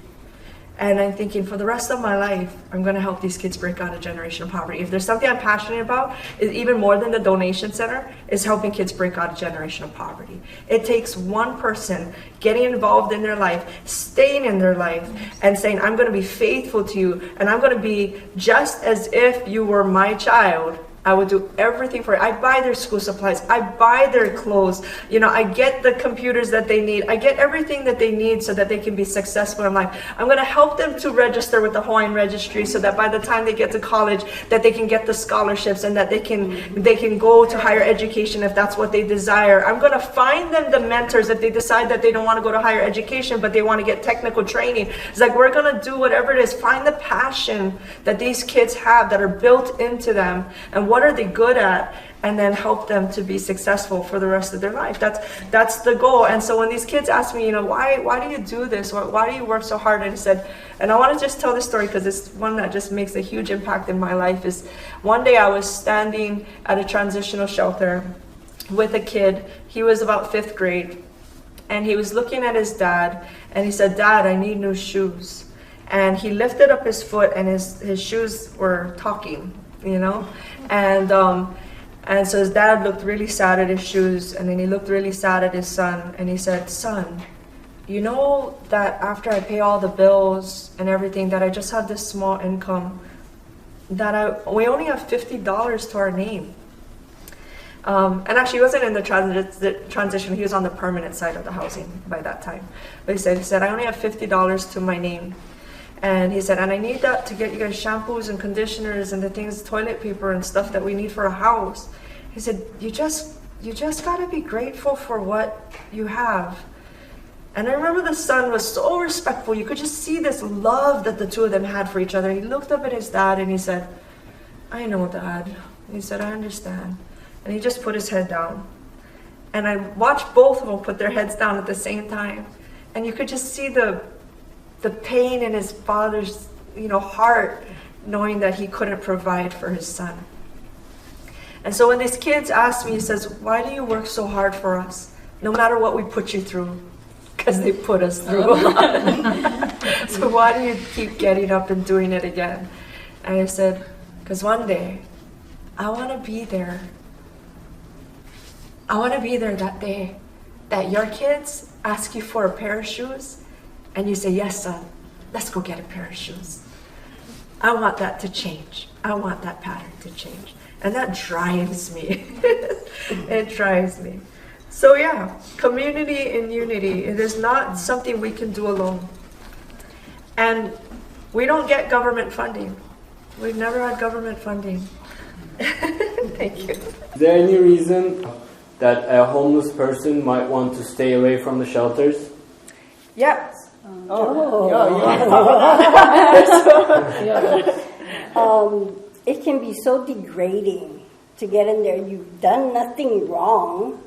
And I'm thinking, for the rest of my life, I'm going to help these kids break out of generational poverty. If there's something I'm passionate about, is even more than the donation center, is helping kids break out of generational poverty. It takes one person getting involved in their life, staying in their life, and saying, I'm going to be faithful to you, and I'm going to be just as if you were my child. I would do everything for it. I buy their school supplies. I buy their clothes. I get the computers that they need. I get everything that they need so that they can be successful in life. I'm going to help them to register with the Hawaiian Registry so that by the time they get to college, that they can get the scholarships and that they can go to higher education if that's what they desire. I'm going to find them the mentors if they decide that they don't want to go to higher education, but they want to get technical training. It's like, we're going to do whatever it is. Find the passion that these kids have that are built into them, and what are they good at, and then help them to be successful for the rest of their life. That's the goal. And so when these kids ask me, why do you do this? Why do you work so hard? And I said, and I want to just tell this story because it's one that just makes a huge impact in my life. Is one day I was standing at a transitional shelter with a kid. He was about 5th grade, and he was looking at his dad, and he said, Dad, I need new shoes. And he lifted up his foot, and his shoes were talking, and so his dad looked really sad at his shoes, and then he looked really sad at his son, and he said, Son, you know that after I pay all the bills and everything, that I just have this small income, that we only have $50 to our name. And actually, he wasn't in the transition. He was on the permanent side of the housing by that time. But he said, I only have $50 to my name. And he said, and I need that to get you guys shampoos and conditioners and the things, toilet paper and stuff that we need for a house. He said, you just gotta be grateful for what you have. And I remember the son was so respectful. You could just see this love that the two of them had for each other. He looked up at his dad and he said, I know, Dad. He said, I understand. And he just put his head down. And I watched both of them put their heads down at the same time. And you could just see the pain in his father's, heart, knowing that he couldn't provide for his son. And so when these kids ask me, he says, why do you work so hard for us, no matter what we put you through? Because they put us through a lot. So why do you keep getting up and doing it again? And I said, because one day, I want to be there. I want to be there that day that your kids ask you for a pair of shoes, and you say, yes, son, let's go get a pair of shoes. I want that to change. I want that pattern to change. And that drives me. It drives me. So yeah, community in unity. It is not something we can do alone. And we don't get government funding. We've never had government funding. Thank you. Is there any reason that a homeless person might want to stay away from the shelters? Yeah. It can be so degrading to get in there. You've done nothing wrong,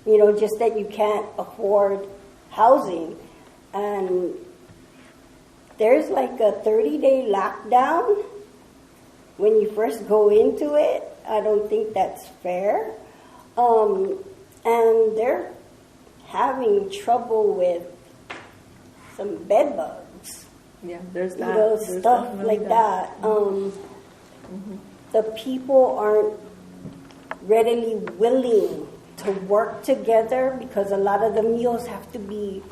just that you can't afford housing. And there's like a 30-day lockdown when you first go into it. I don't think that's fair. And they're having trouble with some bed bugs. Yeah, there's that. There's Stuff like that. The people aren't readily willing to work together because a lot of the meals have to be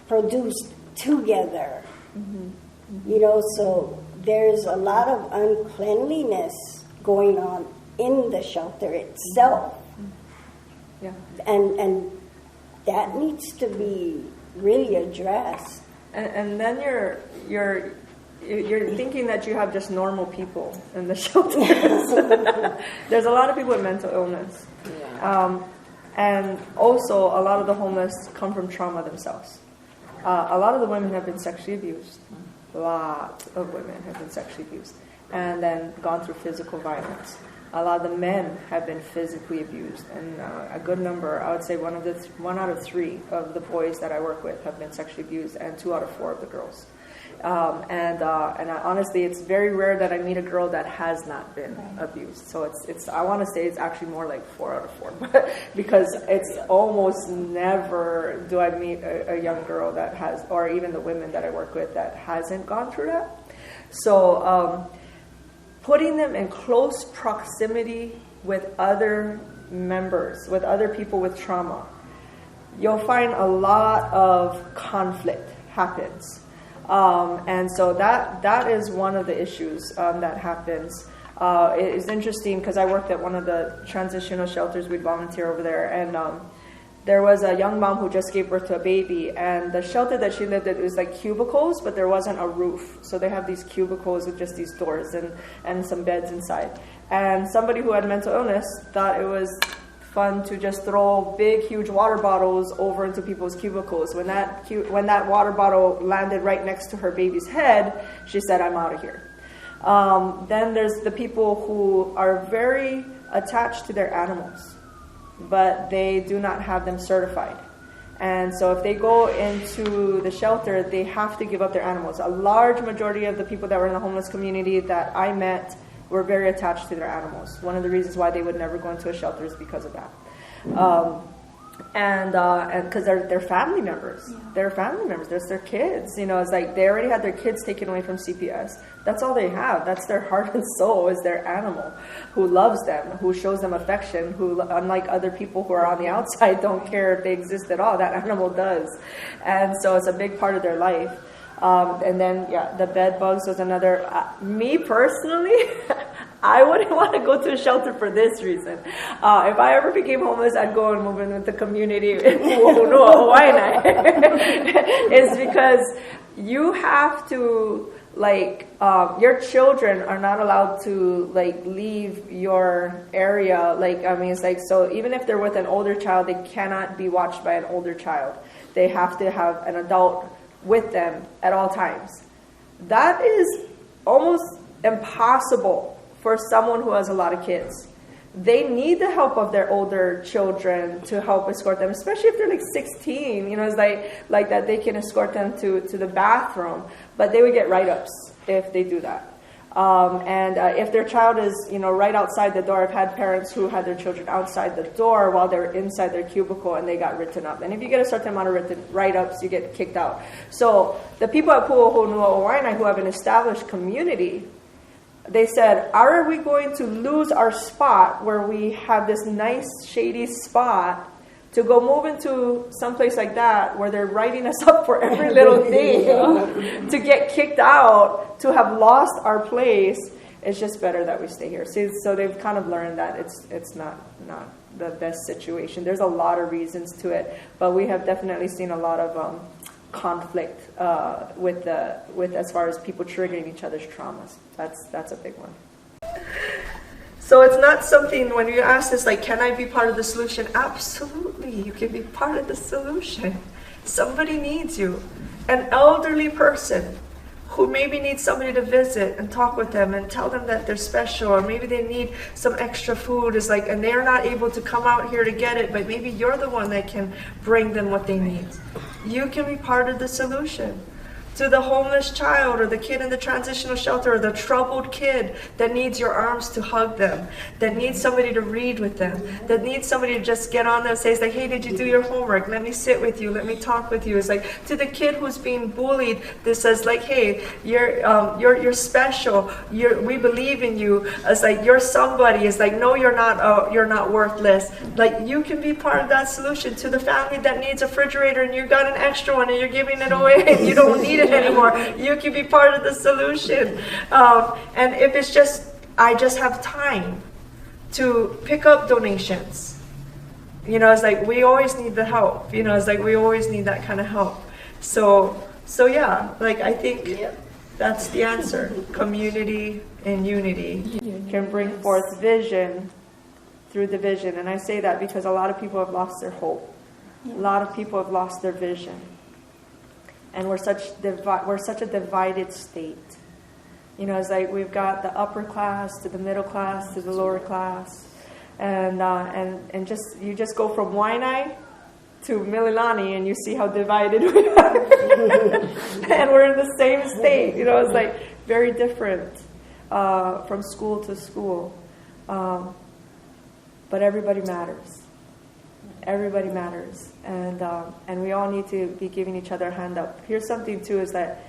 produced together. So there's a lot of uncleanliness going on in the shelter itself. Yeah. And that needs to be really addressed. And then you're thinking that you have just normal people in the shelters. There's a lot of people with mental illness. And also a lot of the homeless come from trauma themselves. A lot of the women have been sexually abused. Lots of women have been sexually abused and then gone through physical violence. A lot of the men have been physically abused, and a good number, I would say 1 out of 3 of the boys that I work with have been sexually abused, and 2 out of 4 of the girls. And honestly, it's very rare that I meet a girl that has not been abused. So it's I want to say it's actually more like 4 out of 4, because it's almost never do I meet a young girl that has, or even the women that I work with that hasn't gone through that. So putting them in close proximity with other members, with other people with trauma, you'll find a lot of conflict happens. And so that is one of the issues that happens. It is interesting because I worked at one of the transitional shelters. We'd volunteer over there, and there was a young mom who just gave birth to a baby, and the shelter that she lived in was like cubicles, but there wasn't a roof. So they have these cubicles with just these doors and some beds inside. And somebody who had mental illness thought it was fun to just throw big, huge water bottles over into people's cubicles. When that water bottle landed right next to her baby's head, she said, "I'm out of here." Then there's the people who are very attached to their animals, but they do not have them certified. And so if they go into the shelter, they have to give up their animals. A large majority of the people that were in the homeless community that I met were very attached to their animals. One of the reasons why they would never go into a shelter is because of that. And because they're family members. Yeah. They're family members. There's their kids. It's like they already had their kids taken away from CPS. That's all they have. That's their heart and soul, is their animal, who loves them, who shows them affection, who, unlike other people who are on the outside, don't care if they exist at all. That animal does. And so it's a big part of their life. And then, the bed bugs was another. Me personally, I wouldn't want to go to a shelter for this reason. If I ever became homeless, I'd go and move in with the community in Hawaii. It's because you have to, your children are not allowed to, leave your area. So even if they're with an older child, they cannot be watched by an older child. They have to have an adult with them at all times. That is almost impossible for someone who has a lot of kids. They need the help of their older children to help escort them, especially if they're 16. It's like that they can escort them to the bathroom, but they would get write-ups if they do that. And if their child is, right outside the door, I've had parents who had their children outside the door while they're inside their cubicle and they got written up. And if you get a certain amount of write-ups, you get kicked out. So the people at Pu'uhonua Waianae who have an established community, they said, are we going to lose our spot where we have this nice shady spot to go move into someplace like that where they're writing us up for every little thing to get kicked out, to have lost our place? It's just better that we stay here. So they've kind of learned that it's not the best situation. There's a lot of reasons to it, but we have definitely seen a lot of conflict with as far as people triggering each other's traumas. That's a big one. So it's not something, when you ask this, like, can I be part of the solution? Absolutely, you can be part of the solution. Somebody needs you. An elderly person who maybe needs somebody to visit and talk with them and tell them that they're special, or maybe they need some extra food, is like, and they're not able to come out here to get it, but maybe you're the one that can bring them what they need. You can be part of the solution. To the homeless child, or the kid in the transitional shelter, or the troubled kid that needs your arms to hug them, that needs somebody to read with them, that needs somebody to just get on them and say, it's like, hey, did you do your homework? Let me sit with you. Let me talk with you. It's like, to the kid who's being bullied, this says like, hey, you're special. We believe in you. It's like, you're somebody. It's like, no, you're not worthless. Like, you can be part of that solution. To the family that needs a refrigerator and you got an extra one and you're giving it away and you don't need it anymore, you can be part of the solution. And if it's just, I just have time to pick up donations. It's like, we always need the help. It's like, we always need that kind of help. So yeah, like, I think that's the answer. Community and unity can bring forth vision through division. And I say that because a lot of people have lost their hope. A lot of people have lost their vision. And we're such a divided state. It's like, we've got the upper class to the middle class to the lower class, and just, you just go from Waianae to Mililani and you see how divided we are. And we're in the same state. It's like very different from school to school, but everybody matters. Everybody matters, and we all need to be giving each other a hand up. Here's something too, is that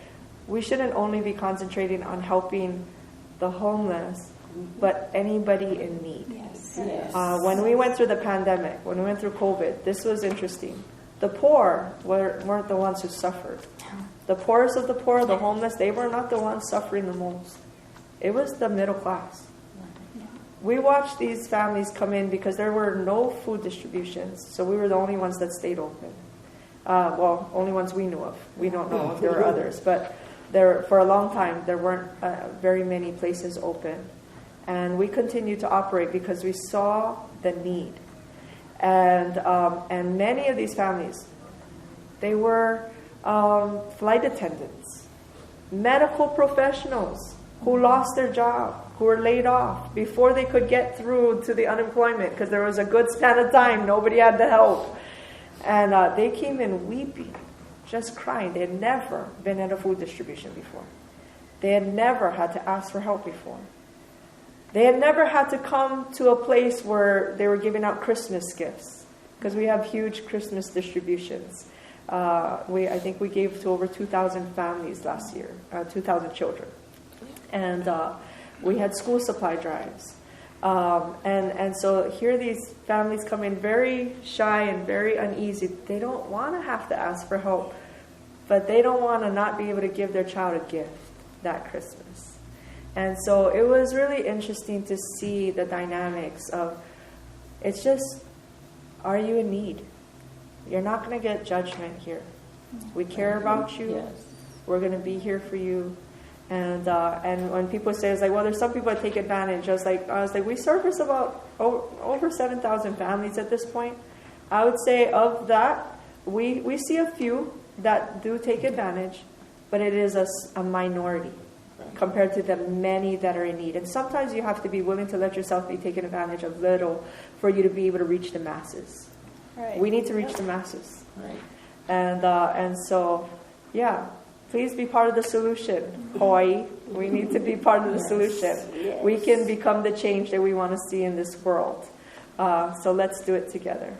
we shouldn't only be concentrating on helping the homeless, but anybody in need. When we went through the pandemic, when we went through COVID, this was interesting. The poor weren't the ones who suffered. The poorest of the poor, the homeless, they were not the ones suffering the most. It was the middle class. We watched these families come in because there were no food distributions, so we were the only ones that stayed open. Only ones we knew of. We don't know if there were others, but for a long time there weren't very many places open. And we continued to operate because we saw the need. And many of these families, they were flight attendants, medical professionals who lost their job, who were laid off before they could get through to the unemployment, because there was a good span of time, nobody had the help. And they came in weeping, just crying. They had never been at a food distribution before. They had never had to ask for help before. They had never had to come to a place where they were giving out Christmas gifts, because we have huge Christmas distributions. I think we gave to over 2,000 families last year, 2,000 children. And we had school supply drives. And so here these families come in very shy and very uneasy. They don't want to have to ask for help, but they don't want to not be able to give their child a gift that Christmas. And so it was really interesting to see the dynamics of, it's just, are you in need? You're not going to get judgment here. We care about you. Yes. We're going to be here for you. And when people say, it's like, well, there's some people that take advantage. I was like, we service about over 7,000 families at this point. I would say of that, we see a few that do take advantage, but it is a minority compared to the many that are in need. And sometimes you have to be willing to let yourself be taken advantage of little for you to be able to reach the masses. Right. We need to reach the masses. Right. And so, yeah. Please be part of the solution, Hawaii. We need to be part of the solution. Yes. We can become the change that we want to see in this world. So let's do it together.